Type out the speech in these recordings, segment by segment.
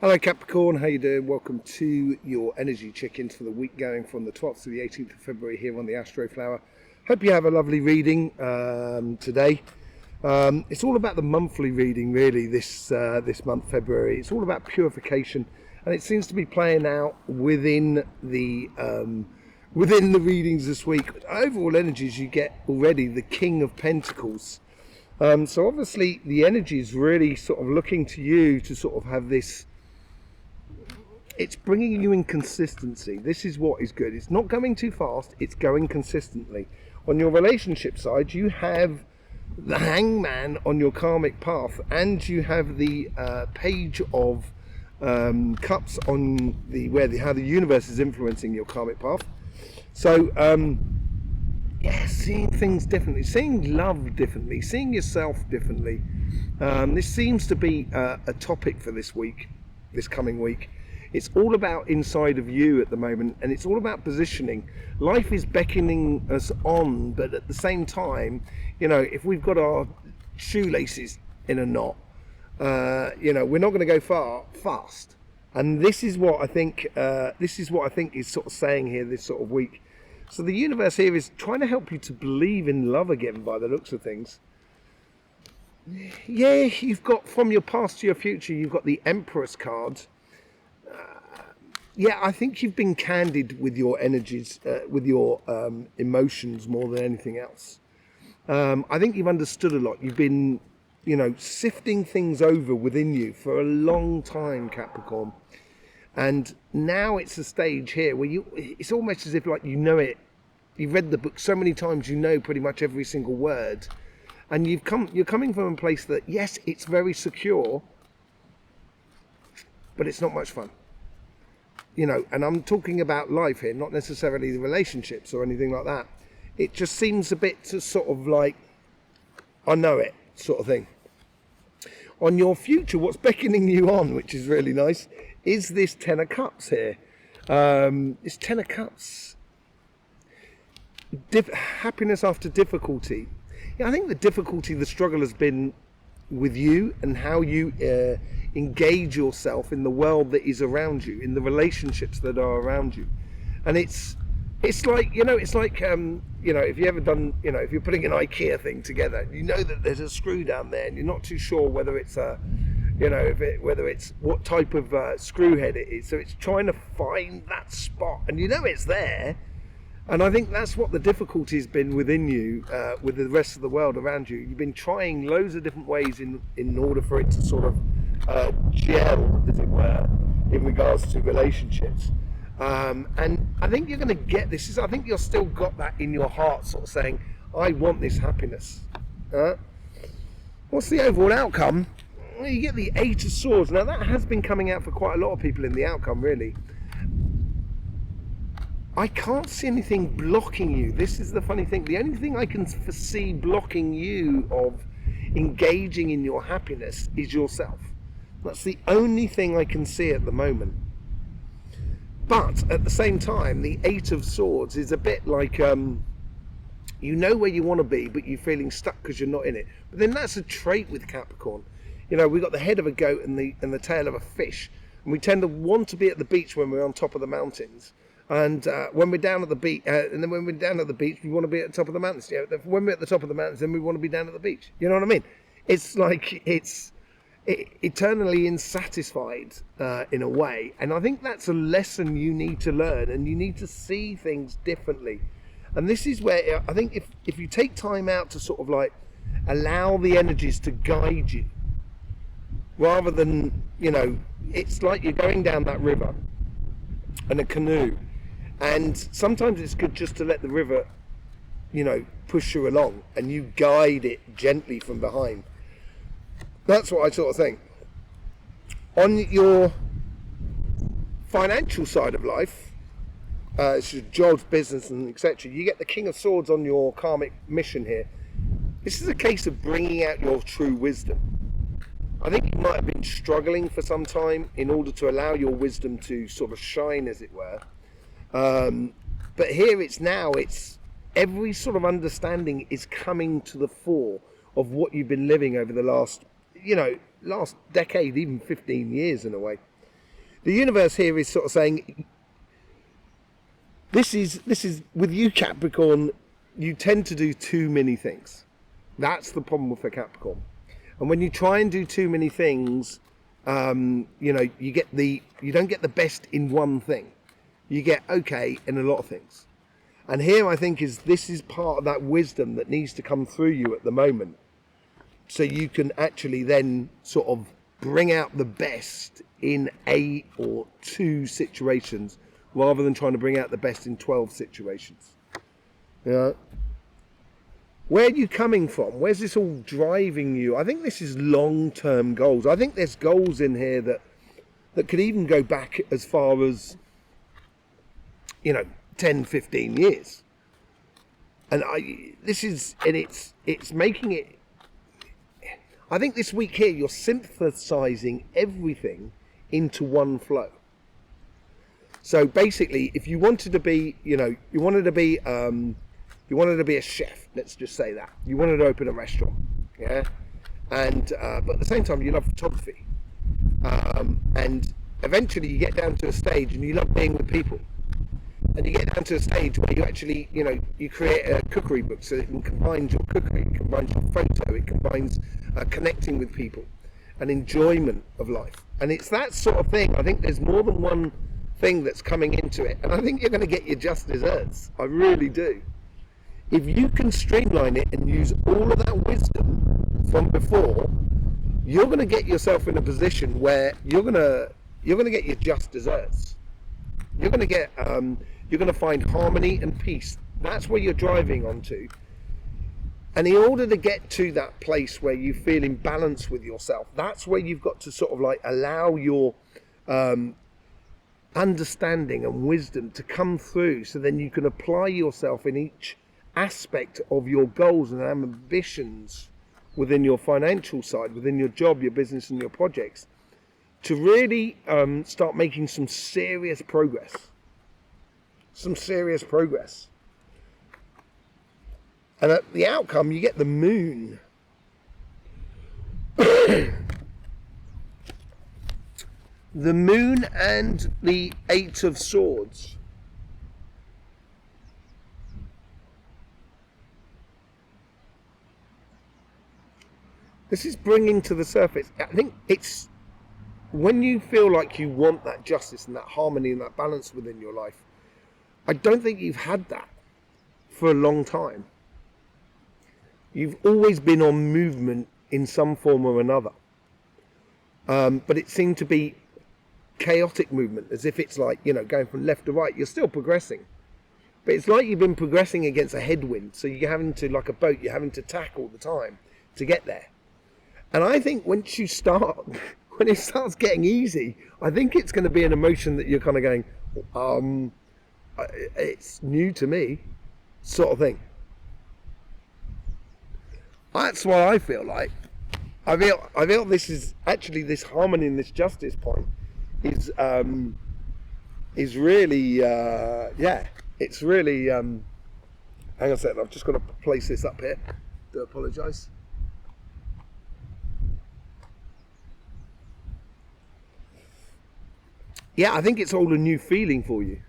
Hello Capricorn, how you doing? Welcome to your energy check-ins for the week going from the 12th to the 18th of February here on the Astroflower. Hope you have a lovely reading today. It's all about the monthly reading really this month, February. It's all about purification, and it seems to be playing out within the readings this week. Overall energies, you get already the King of Pentacles. So obviously the energy is really sort of looking to you to sort of have this. It's bringing you in consistency. This is what is good. It's not going too fast, it's going consistently. On your relationship side, you have the Hangman on your karmic path, and you have the Page of Cups on how the universe is influencing your karmic path. So yeah, seeing things differently, seeing love differently, seeing yourself differently. This seems to be a topic for this week, this coming week. It's all about inside of you at the moment, and it's all about positioning. Life is beckoning us on, but at the same time, you know, if we've got our shoelaces in a knot, you know, we're not going to go fast. And this is what I think. Is sort of saying here this sort of week. So the universe here is trying to help you to believe in love again, by the looks of things. Yeah, you've got from your past to your future. You've got the Empress card. Yeah, I think you've been candid with your energies, with your emotions more than anything else. I think you've understood a lot. You've been, you know, sifting things over within you for a long time, Capricorn. And now it's a stage here where it's almost as if like you know it. You've read the book so many times, you know pretty much every single word. And you're coming from a place that, yes, it's very secure, but it's not much fun. You know, and I'm talking about life here, not necessarily the relationships or anything like that. It just seems a bit to sort of like, I know it sort of thing. On your future, what's beckoning you on, which is really nice, is this Ten of Cups here. This Ten of Cups. Happiness after difficulty. Yeah, I think the difficulty, the struggle has been with you and how you engage yourself in the world that is around you, in the relationships that are around you. And it's like, you know, it's like you know, if you ever done, you know, if you're putting an IKEA thing together, you know that there's a screw down there and you're not too sure whether it's whether it's what type of screw head it is. So it's trying to find that spot, and you know it's there. And I think that's what the difficulty has been within you, with the rest of the world around you. You've been trying loads of different ways in order for it to sort of gel, as it were, in regards to relationships. And I think you're going to get this. I think you've still got that in your heart, sort of saying, I want this happiness. What's the overall outcome? Well, you get the Eight of Swords. Now that has been coming out for quite a lot of people in the outcome, really. I can't see anything blocking you. This is the funny thing. The only thing I can foresee blocking you of engaging in your happiness is yourself. That's the only thing I can see at the moment. But at the same time, the Eight of Swords is a bit like, you know where you want to be, but you're feeling stuck because you're not in it. But then that's a trait with Capricorn. You know, we've got the head of a goat and the tail of a fish. And we tend to want to be at the beach when we're on top of the mountains. And when we're down at the beach, and then when we're down at the beach, we want to be at the top of the mountains. You know, when we're at the top of the mountains, then we want to be down at the beach. You know what I mean? It's like it's eternally insatisfied in a way. And I think that's a lesson you need to learn, and you need to see things differently. And this is where I think if you take time out to sort of like allow the energies to guide you, rather than, you know, it's like you're going down that river in a canoe. And sometimes it's good just to let the river, you know, push you along, and you guide it gently from behind. That's what I sort of think. On your financial side of life, it's your jobs, business, and etc., you get the King of Swords on your karmic mission here. This is a case of bringing out your true wisdom. I think you might have been struggling for some time in order to allow your wisdom to sort of shine, as it were. But here it's every sort of understanding is coming to the fore of what you've been living over the last decade, even 15 years in a way. The universe here is sort of saying, this is with you, Capricorn, you tend to do too many things. That's the problem with the Capricorn. And when you try and do too many things, you know, you don't get the best in one thing. You get okay in a lot of things. And here I think this is part of that wisdom that needs to come through you at the moment. So you can actually then sort of bring out the best in 8 or 2 situations, rather than trying to bring out the best in 12 situations. You know? Where are you coming from? Where's this all driving you? I think this is long-term goals. I think there's goals in here that could even go back as far as, you know, 10, 15 years. And it's making it, I think this week here, you're synthesizing everything into one flow. So basically, if you wanted to be, you know, you wanted to be a chef, let's just say that. You wanted to open a restaurant, yeah? And, but at the same time, you love photography. And eventually you get down to a stage and you love being with people. And you get down to a stage where you actually, you know, you create a cookery book so it combines your cookery, it combines your photo, it combines connecting with people and enjoyment of life. And it's that sort of thing. I think there's more than one thing that's coming into it. And I think you're going to get your just desserts. I really do. If you can streamline it and use all of that wisdom from before, you're going to get yourself in a position where you're going to get your just desserts. You're going to get, you're going to find harmony and peace. That's where you're driving onto. And in order to get to that place where you feel in balance with yourself, that's where you've got to sort of like allow your understanding and wisdom to come through, so then you can apply yourself in each aspect of your goals and ambitions within your financial side, within your job, your business and your projects, to really start making some serious progress. Some serious progress. And at the outcome, you get the moon. The moon and the 8 of Swords. This is bringing to the surface. I think it's when you feel like you want that justice and that harmony and that balance within your life. I don't think you've had that for a long time. You've always been on movement in some form or another. But it seemed to be chaotic movement, as if it's like, you know, going from left to right. You're still progressing. But it's like you've been progressing against a headwind. So you're having to, like a boat, you're having to tack all the time to get there. And I think once you start, when it starts getting easy, I think it's going to be an emotion that you're kind of going, it's new to me, sort of thing. That's what I feel like. I feel this is actually, this harmony and this justice point is really, yeah, it's really, hang on a second, I've just got to place this up here. Do apologise. Yeah, I think it's all a new feeling for you.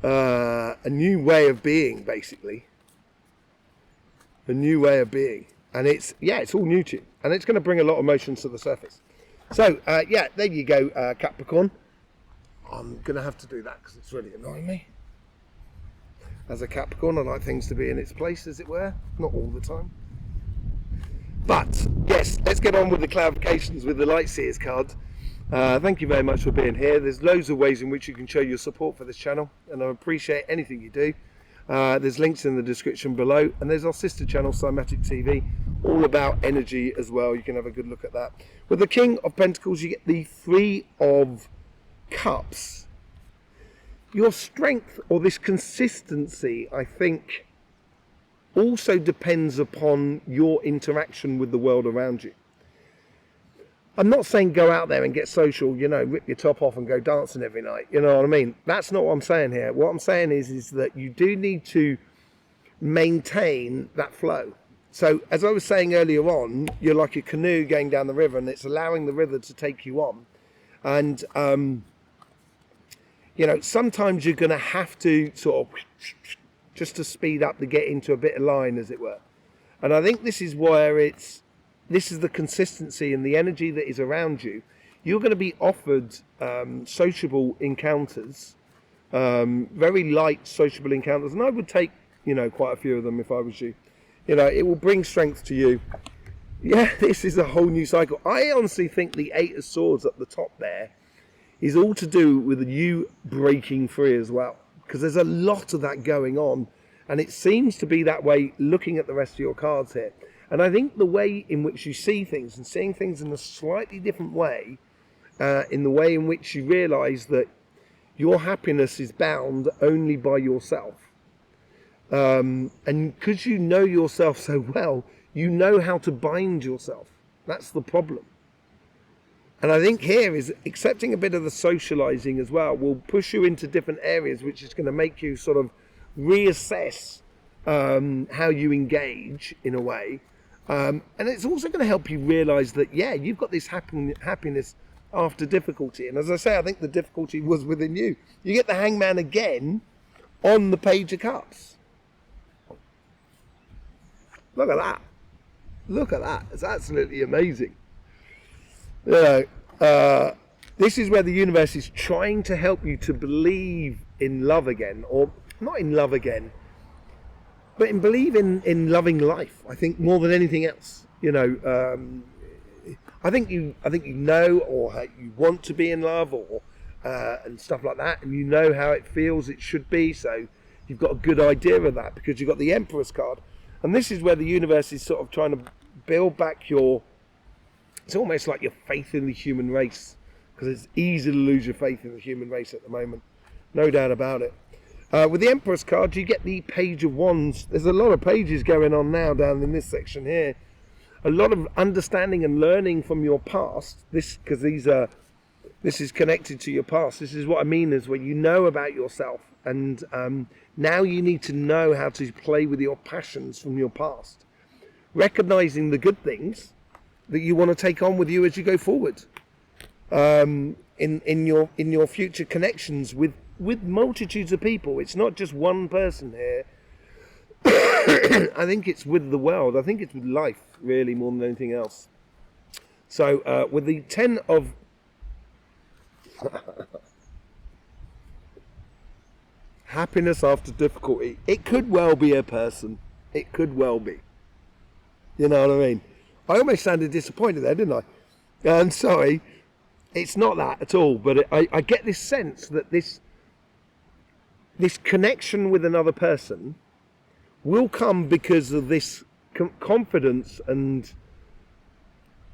A new way of being, basically. A new way of being. And it's, yeah, it's all new to you. And it's going to bring a lot of emotions to the surface. So, yeah, there you go, Capricorn. I'm going to have to do that because it's really annoying me. As a Capricorn, I like things to be in its place, as it were. Not all the time. But, yes, let's get on with the clarifications with the Light Seers card. Thank you very much for being here. There's loads of ways in which you can show your support for this channel, and I appreciate anything you do. There's links in the description below, and there's our sister channel, Cymatic TV, all about energy as well. You can have a good look at that. With the King of Pentacles, you get the 3 of Cups. Your strength, or this consistency, I think, also depends upon your interaction with the world around you. I'm not saying go out there and get social, you know, rip your top off and go dancing every night. You know what I mean? That's not what I'm saying here. What I'm saying is that you do need to maintain that flow. So, as I was saying earlier on, you're like a canoe going down the river, and it's allowing the river to take you on. And you know, sometimes you're going to have to sort of just to speed up to get into a bit of line, as it were. And I think this is where this is the consistency and the energy that is around you. You're going to be offered sociable encounters, very light sociable encounters, and I would take, you know, quite a few of them if I was you. You know, it will bring strength to you. Yeah, this is a whole new cycle. I honestly think the Eight of Swords at the top there is all to do with you breaking free as well, because there's a lot of that going on, and it seems to be that way looking at the rest of your cards here. And I think the way in which you see things, and seeing things in a slightly different way, in the way in which you realise that your happiness is bound only by yourself. And because you know yourself so well, you know how to bind yourself. That's the problem. And I think here is accepting a bit of the socialising as well will push you into different areas, which is going to make you sort of reassess how you engage in a way. And it's also going to help you realise that, yeah, you've got this happiness after difficulty. And as I say, I think the difficulty was within you. You get the Hangman again on the Page of Cups. Look at that. Look at that. It's absolutely amazing. You know, this is where the universe is trying to help you to believe in love again, or not in love again, but in believe in loving life. I think more than anything else. You know, I think you know, or you want to be in love, or and stuff like that, and you know how it feels it should be. So you've got a good idea of that because you've got the Emperor's card, and this is where the universe is sort of trying to build back your. It's almost like your faith in the human race, because it's easy to lose your faith in the human race at the moment, no doubt about it. With the Emperor's card, you get the Page of Wands. There's a lot of pages going on now down in this section here. A lot of understanding and learning from your past. This is connected to your past. This is what I mean is when you know about yourself, and now you need to know how to play with your passions from your past, recognizing the good things that you want to take on with you as you go forward, in your future connections with multitudes of people. It's not just one person here. I think it's with the world. I think it's with life, really, more than anything else. So with the 10 of happiness after difficulty, it could well be a person. It could well be. You know what I mean? I almost sounded disappointed there, didn't I? I'm sorry. It's not that at all, but I get this sense that this connection with another person will come because of this confidence and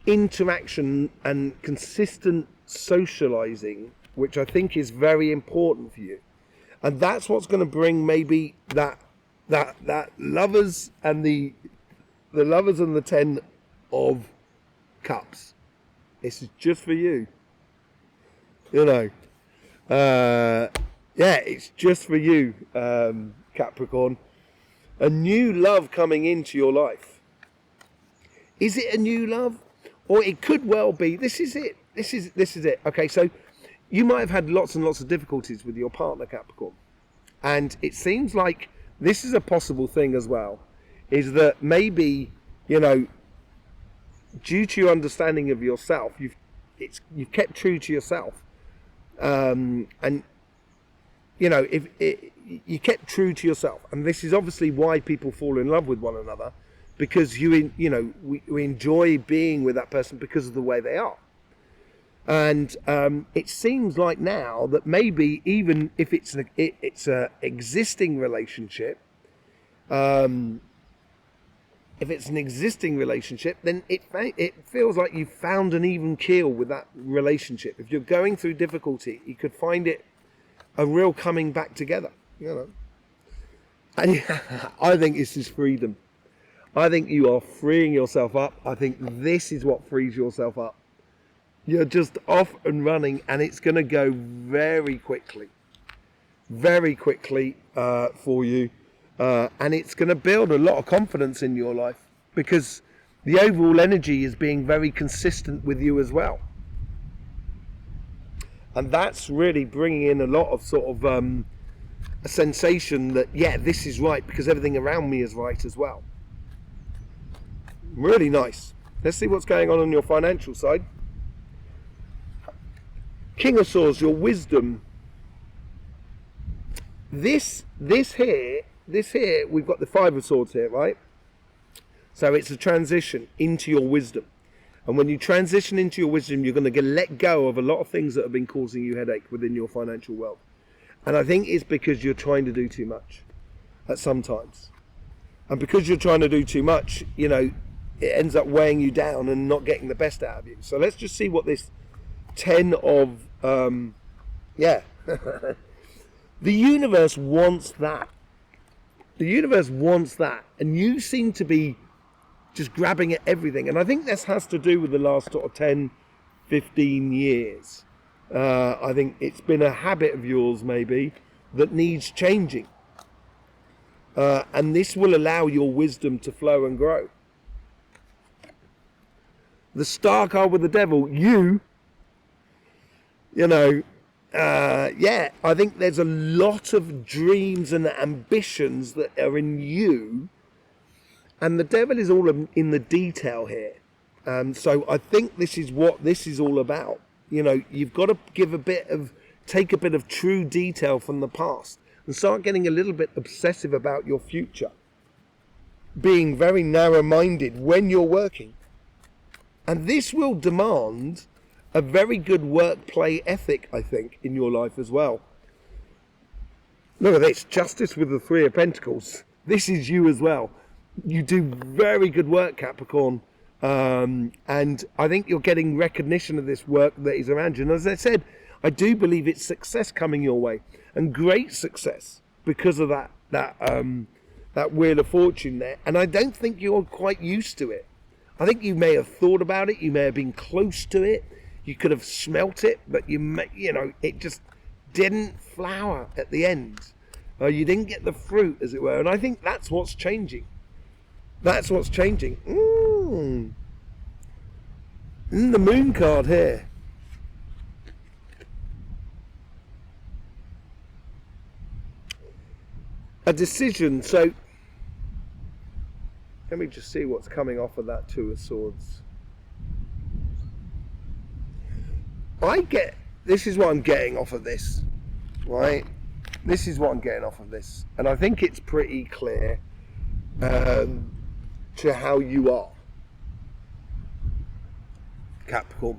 interaction and consistent socializing, which I think is very important for you. And that's what's going to bring maybe that lovers and the lovers and the 10 of Cups. This is just for you. You know. Yeah, it's just for you, Capricorn. A new love coming into your life. Is it a new love? Or it could well be. This is it. This is it. Okay, so you might have had lots and lots of difficulties with your partner, Capricorn. And it seems like this is a possible thing as well. Is that maybe, you know, due to your understanding of yourself, you've kept true to yourself. And you know, if you kept true to yourself, and this is obviously why people fall in love with one another, because we enjoy being with that person because of the way they are. And it seems like now that maybe even if it's a existing relationship, if it's an existing relationship, then it feels like you've found an even keel with that relationship. If you're going through difficulty, you could find it a real coming back together, you know. And I think this is freedom. I think you are freeing yourself up. I think this is what frees yourself up. You're just off and running, and it's going to go very quickly for you. And it's going to build a lot of confidence in your life, because the overall energy is being very consistent with you as well. And that's really bringing in a lot of sort of a sensation that, yeah, this is right because everything around me is right as well. Really nice. Let's see what's going on your financial side. King of Swords, your wisdom. This here, we've got the Five of Swords here, right? So it's a transition into your wisdom. And when you transition into your wisdom, you're going to let go of a lot of things that have been causing you headache within your financial world. And I think it's because you're trying to do too much at some times. And because you're trying to do too much, you know, it ends up weighing you down and not getting the best out of you. So let's just see what this 10 of, the universe wants that. The universe wants that. And you seem to be just grabbing at everything. And I think this has to do with the last sort of 10, 15 years. I think it's been a habit of yours maybe that needs changing. And this will allow your wisdom to flow and grow. The Star card with the Devil, you know, I think there's a lot of dreams and ambitions that are in you. And the devil is all in the detail here. So I think this is what this is all about. You know, you've got to take a bit of true detail from the past and start getting a little bit obsessive about your future. Being very narrow-minded when you're working. And this will demand a very good work-play ethic, I think, in your life as well. Look at this, Justice with the Three of Pentacles. This is you as well. You do very good work, Capricorn, and I think you're getting recognition of this work that is around you. And as I said, I do believe it's success coming your way, and great success because of that Wheel of Fortune there. And I don't think you're quite used to it. I think you may have thought about it, you may have been close to it, you could have smelt it, but it just didn't flower at the end. You didn't get the fruit, as it were, and I think that's what's changing. That's what's changing. The Moon card here. A decision. So let me just see what's coming off of that Two of Swords. This is what I'm getting off of this, right? This is what I'm getting off of this. And I think it's pretty clear to how you are, Capricorn.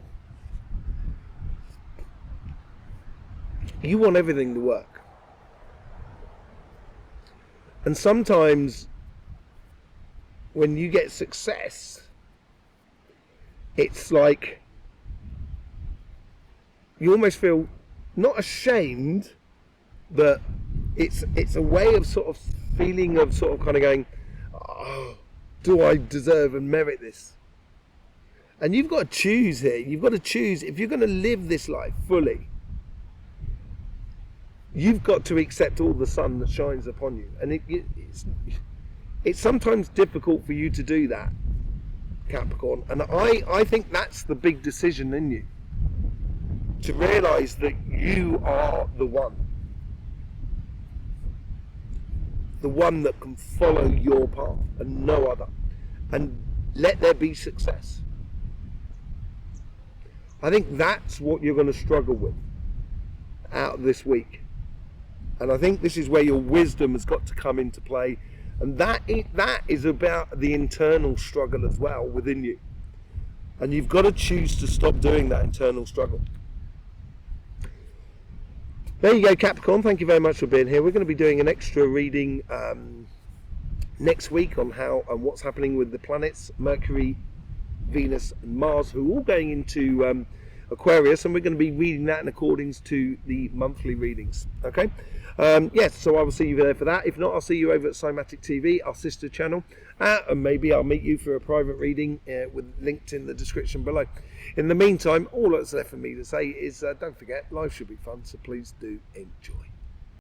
You want everything to work. And sometimes when you get success, it's like you almost feel not ashamed, but it's a way of sort of feeling of sort of kind of going, oh, do I deserve and merit this? And you've got to choose here. You've got to choose if you're going to live this life fully. You've got to accept all the sun that shines upon you. And it's sometimes difficult for you to do that, Capricorn. And I think that's the big decision in you. To realise that you are the one. The one that can follow your path and no other. And let there be success. I think that's what you're going to struggle with out of this week. And I think this is where your wisdom has got to come into play. And that is about the internal struggle as well within you. And you've got to choose to stop doing that internal struggle. There you go, Capricorn. Thank you very much for being here. We're going to be doing an extra reading next week on how and what's happening with the planets, Mercury, Venus and Mars, who are all going into Aquarius, and we're going to be reading that in accordance to the monthly readings. Okay? Yes, so I will see you there for that. If not, I'll see you over at Cymatic TV, our sister channel, and maybe I'll meet you for a private reading linked in the description below. In the meantime, all that's left for me to say is don't forget, life should be fun, so please do enjoy.